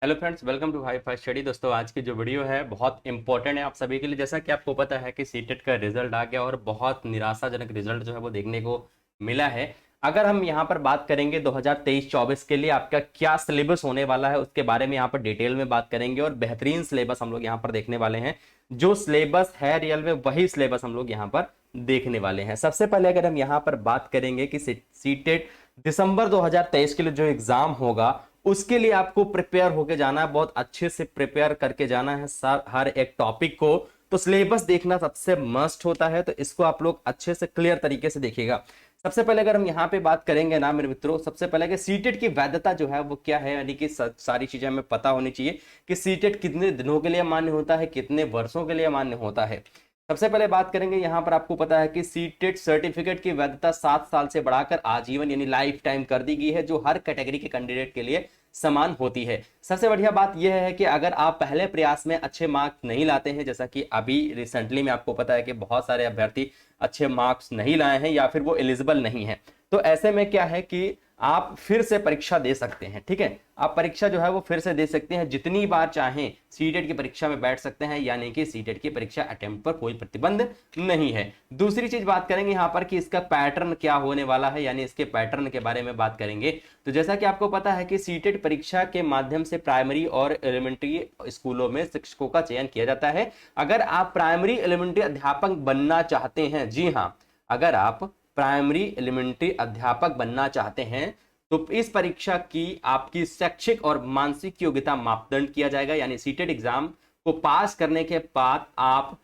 Hello friends, welcome to Hi Fi Study. दोस्तों, आज की जो वीडियो है बहुत इंपॉर्टेंट है आप सभी के लिए। जैसा कि आपको पता है कि सीटेट का रिजल्ट आ गया और बहुत निराशाजनक रिजल्ट जो है वो देखने को मिला है। अगर हम यहाँ पर बात करेंगे 2023-24 के लिए आपका क्या सिलेबस होने वाला है उसके बारे में यहाँ पर डिटेल में बात करेंगे और बेहतरीन सिलेबस हम लोग यहाँ पर देखने वाले हैं। जो सिलेबस है रियल में वही सिलेबस हम लोग यहाँ पर देखने वाले हैं। सबसे पहले अगर हम यहाँ पर बात करेंगे कि सीटेट दिसंबर 2023 के लिए जो एग्जाम होगा उसके लिए आपको प्रिपेयर होके जाना है, बहुत अच्छे से प्रिपेयर करके जाना है सर हर एक टॉपिक को। तो सिलेबस देखना सबसे मस्ट होता है, तो इसको आप लोग अच्छे से क्लियर तरीके से देखिएगा। सबसे पहले अगर हम यहाँ पे बात करेंगे ना मेरे मित्रों, सबसे पहले कि सीटेट की वैधता जो है वो क्या है, यानी कि सारी चीजें हमें पता होनी चाहिए कि सीटेट कितने दिनों के लिए मान्य होता है, कितने वर्षों के लिए मान्य होता है। सबसे पहले बात करेंगे, यहाँ पर आपको पता है कि सीटेट सर्टिफिकेट की वैधता 7 साल से बढ़ाकर आजीवन यानी लाइफ टाइम कर दी गई है, जो हर कैटेगरी के कैंडिडेट के लिए समान होती है। सबसे बढ़िया बात यह है कि अगर आप पहले प्रयास में अच्छे मार्क्स नहीं लाते हैं, जैसा कि अभी रिसेंटली में आपको पता है कि बहुत सारे अभ्यर्थी अच्छे मार्क्स नहीं लाए हैं या फिर वो एलिजिबल नहीं है, तो ऐसे में क्या है कि आप फिर से परीक्षा दे सकते हैं। ठीक है, आप परीक्षा जो है वो फिर से दे सकते हैं, जितनी बार चाहें सीटेट की परीक्षा में बैठ सकते हैं, यानी कि सीटेट की परीक्षा अटेम्प्ट पर कोई प्रतिबंध नहीं है। दूसरी चीज बात करेंगे यहाँ पर कि इसका पैटर्न क्या होने वाला है, यानी इसके पैटर्न के बारे में बात करेंगे। तो जैसा कि आपको पता है कि सीटेट परीक्षा के माध्यम से प्राइमरी और एलिमेंट्री स्कूलों में शिक्षकों का चयन किया जाता है। अगर आप प्राइमरी एलिमेंट्री अध्यापक बनना चाहते हैं, जी हाँ, अगर आप प्राइमरी एलिमेंट्री अध्यापक बनना चाहते हैं तो इस परीक्षा की आपकी शैक्षिक और मानसिक योग्यता मापदंड किया जाएगा, यानी सीटेट एग्जाम को पास करने के बाद आप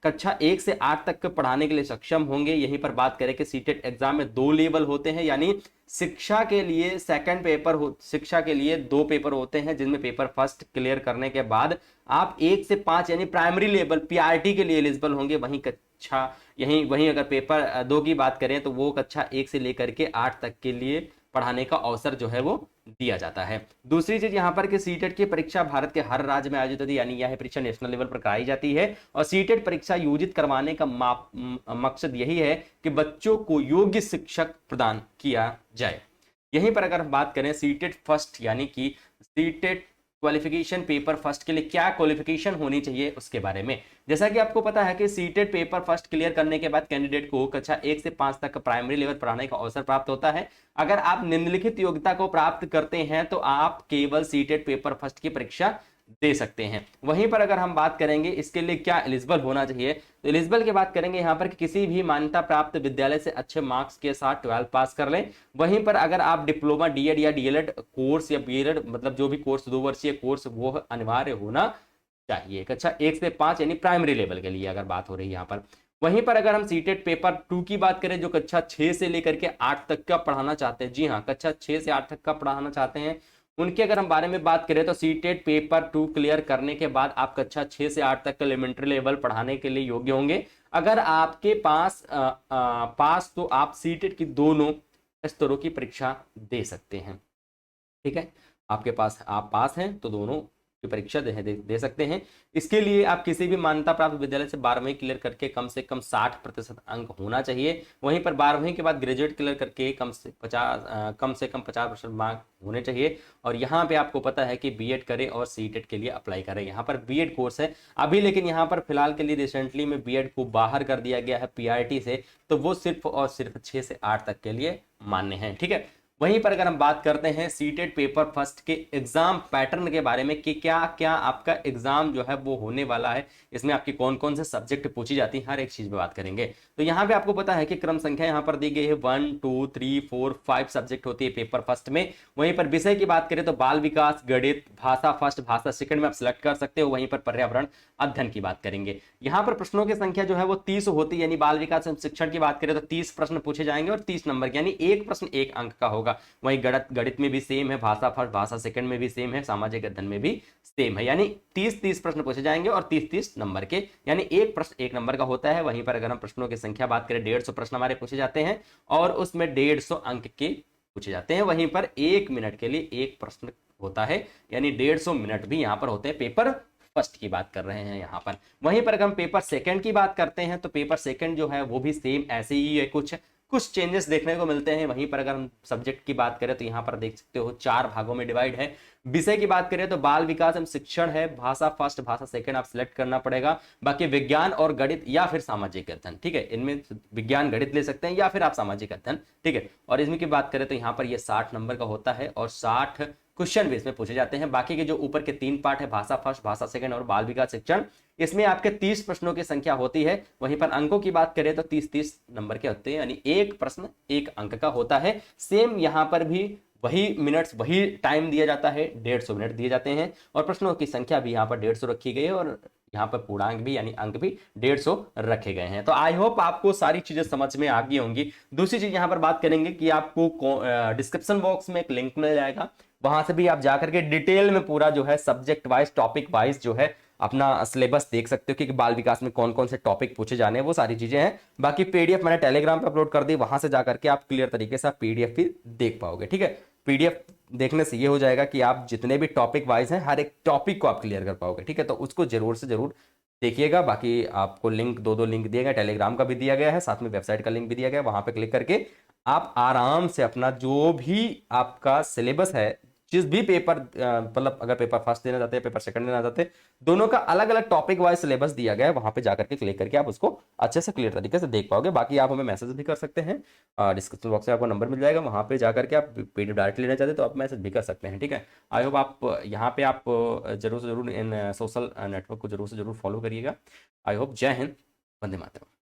कक्षा 1 से 8 तक के पढ़ाने के लिए सक्षम होंगे। यहीं पर बात करें कि सीटेट एग्जाम में 2 लेवल होते हैं, यानी शिक्षा के लिए सेकंड पेपर शिक्षा के लिए 2 पेपर होते हैं, जिनमें पेपर फर्स्ट क्लियर करने के बाद आप 1 से 5 यानी प्राइमरी लेवल पीआरटी के लिए एलिजिबल होंगे। वहीं अगर पेपर 2 की बात करें तो वो कक्षा 1 से लेकर के 8 तक के लिए पढ़ाने का अवसर जो है वो दिया जाता है। दूसरी चीज यहाँ पर कि सीटेट की परीक्षा भारत के हर राज्य में आयोजित होती है, यानी यह परीक्षा नेशनल लेवल पर कराई जाती है। और सीटेट परीक्षा आयोजित करवाने का मकसद यही है कि बच्चों को योग्य शिक्षक प्रदान किया जाए। यहीं पर अगर हम बात करें सीटेट फर्स्ट यानी कि सीटेट क्वालिफिकेशन पेपर फर्स्ट के लिए क्या क्वालिफिकेशन होनी चाहिए उसके बारे में, जैसा कि आपको पता है कि सीटेट पेपर फर्स्ट क्लियर करने के बाद कैंडिडेट को कक्षा 1 से 5 तक का प्राइमरी लेवल पढ़ाने का अवसर प्राप्त होता है। अगर आप निम्नलिखित योग्यता को प्राप्त करते हैं तो आप केवल सीटेट पेपर फर्स्ट की परीक्षा दे सकते हैं। वहीं पर अगर हम बात करेंगे इसके लिए क्या एलिजिबल होना चाहिए, तो एलिजिबल की बात करेंगे यहाँ पर कि किसी भी मान्यता प्राप्त विद्यालय से अच्छे मार्क्स के साथ 12 पास कर लें। वहीं पर अगर आप डिप्लोमा डीएड या डीएलएड कोर्स या बीएड मतलब जो भी कोर्स 2 वर्षीय कोर्स वो अनिवार्य होना चाहिए कक्षा 1 से 5 यानी प्राइमरी लेवल के लिए अगर बात हो रही है यहाँ पर। वहीं पर अगर हम सीटेट पेपर 2 की बात करें जो कक्षा 6 से लेकर के 8 तक का पढ़ाना चाहते हैं, जी हाँ, कक्षा 6 से 8 तक का पढ़ाना चाहते हैं, उनके अगर हम बारे में बात करें तो सीटेट पेपर 2 क्लियर करने के बाद आप कक्षा 6 से 8 तक का एलिमेंट्री लेवल पढ़ाने के लिए योग्य होंगे। अगर आपके पास तो आप सीटेट की दोनों स्तरों की परीक्षा दे सकते हैं। ठीक है, आपके पास आप पास हैं तो दोनों की परीक्षा दे सकते हैं। इसके लिए आप किसी भी मान्यता प्राप्त विद्यालय से 12वीं क्लियर करके कम से कम 60% अंक होना चाहिए। वहीं पर 12वीं के बाद ग्रेजुएट क्लियर करके कम से कम 50% मार्क होने चाहिए। और यहाँ पे आपको पता है कि बीएड करें और सीटेट के लिए अप्लाई करें। यहाँ पर बीएड कोर्स है अभी, लेकिन यहाँ पर फिलहाल के लिए रिसेंटली में बीएड को बाहर कर दिया गया है पीआरटी से, तो वो सिर्फ और सिर्फ 6 से 8 तक के लिए मान्य है। ठीक है, वहीं पर अगर हम बात करते हैं सीटेट पेपर फर्स्ट के एग्जाम पैटर्न के बारे में कि क्या क्या आपका एग्जाम जो है वो होने वाला है, इसमें आपकी कौन कौन से सब्जेक्ट पूछी जाती है, हर एक चीज पे बात करेंगे। तो यहाँ पे आपको पता है कि क्रम संख्या यहाँ पर दी गई है 1 2 3 4 5 सब्जेक्ट होती है पेपर फर्स्ट में। वहीं पर विषय की बात करें तो बाल विकास, गणित, भाषा फर्स्ट, भाषा सेकंड में आप सिलेक्ट कर सकते हो। वहीं पर पर्यावरण अध्ययन की बात करेंगे। यहाँ पर प्रश्नों की संख्या जो है वो 30 होती है, यानी बाल विकास शिक्षण की बात करें तो 30 प्रश्न पूछे जाएंगे और 30 नंबर के, यानी एक प्रश्न 1 अंक का होगा। वहीं गणित में भी सेम है, भाषा फर्स्ट भाषा सेकंड में भी सेम है, सामाजिक अध्ययन में भी सेम है, यानी 30 प्रश्न पूछे जाएंगे और 30 नंबर के, यानी एक प्रश्न 1 नंबर का होता है। वहीं पर अगर हम प्रश्नों की संख्या बात करें 150 प्रश्न हमारे पूछे जाते हैं और उसमें 150 अंक के पूछे जाते हैं। वहीं पर 1 मिनट के लिए 1 प्रश्न होता है, यानी 150 मिनट भी यहाँ पर होते हैं। पेपर फर्स्ट की बात कर रहे हैं यहाँ पर। वहीं पर अगर हम पेपर सेकंड की बात करते हैं तो पेपर सेकंड जो है वो भी सेम ऐसे ही है कुछ, कुछ चेंजेस देखने को मिलते हैं। वहीं पर अगर हम सब्जेक्ट की बात करें तो यहाँ पर देख सकते हो 4 भागों में डिवाइड है। विषय की बात करें तो बाल विकास एवं शिक्षण है, भाषा फर्स्ट भाषा सेकंड आप सिलेक्ट करना पड़ेगा। बाकी विज्ञान और गणित या फिर सामाजिक अध्ययन, ठीक है, इनमें विज्ञान गणित ले सकते हैं या फिर आप सामाजिक अध्ययन, ठीक है। और इसमें की बात करें तो यहाँ पर ये 60 नंबर का होता है और 60 क्वेश्चन भी इसमें पूछे जाते हैं। बाकी के जो ऊपर के 3 पार्ट है, भाषा फर्स्ट भाषा सेकंड और बाल विकास शिक्षण, इसमें आपके 30 प्रश्नों की संख्या होती है। वहीं पर अंकों की बात करें तो 30-30 नंबर के होते हैं, यानी एक प्रश्न 1 अंक का होता है। सेम यहाँ पर भी वही मिनट्स वही टाइम दिया जाता है, 150 मिनट दिए जाते हैं और प्रश्नों की संख्या भी यहाँ पर 150 रखी गई है और यहाँ पर पूर्णांक भी यानी अंक भी 150 रखे गए हैं। तो आई होप आपको सारी चीजें समझ में आ गई होंगी। दूसरी चीज यहाँ पर बात करेंगे कि आपको डिस्क्रिप्शन बॉक्स में एक लिंक मिल जाएगा, वहां से भी आप जाकर के डिटेल में पूरा जो है सब्जेक्ट वाइज टॉपिक वाइज जो है अपना सिलेबस देख सकते हो कि बाल विकास में कौन कौन से टॉपिक पूछे जाने हैं, वो सारी चीजें हैं। बाकी पीडीएफ मैंने टेलीग्राम पे अपलोड कर दी, वहां से जाकर के आप क्लियर तरीके से पीडीएफ भी देख पाओगे, ठीक है। पीडीएफ देखने से ये हो जाएगा कि आप जितने भी टॉपिक वाइज हैं हर एक टॉपिक को आप क्लियर कर पाओगे, ठीक है। तो उसको जरूर से जरूर देखिएगा। बाकी आपको लिंक दो लिंक दिए गए, टेलीग्राम का भी दिया गया है, साथ में वेबसाइट का लिंक भी दिया गया है। वहां पे क्लिक करके आप आराम से अपना जो भी आपका सिलेबस है, जिस भी पेपर मतलब अगर पेपर फर्स्ट देना चाहते हैं, पेपर सेकंड देना चाहते हैं, दोनों का अलग अलग टॉपिक वाइज सिलेबस दिया गया है। वहां पे जाकर के क्लिक करके आप उसको अच्छे से क्लियर तरीके से देख पाओगे। बाकी आप हमें मैसेज भी कर सकते हैं, डिस्क्रिप्शन बॉक्स में आपको नंबर मिल जाएगा, वहां पे जाकर के आप पीडीएफ डायरेक्ट लेना चाहते हैं तो आप मैसेज भी कर सकते हैं, ठीक है। आई होप आप यहाँ पे आप जरूर से जरूर इन सोशल नेटवर्क को जरूर से जरूर फॉलो करिएगा। I hope. जय हिंद, वंदे मातरम।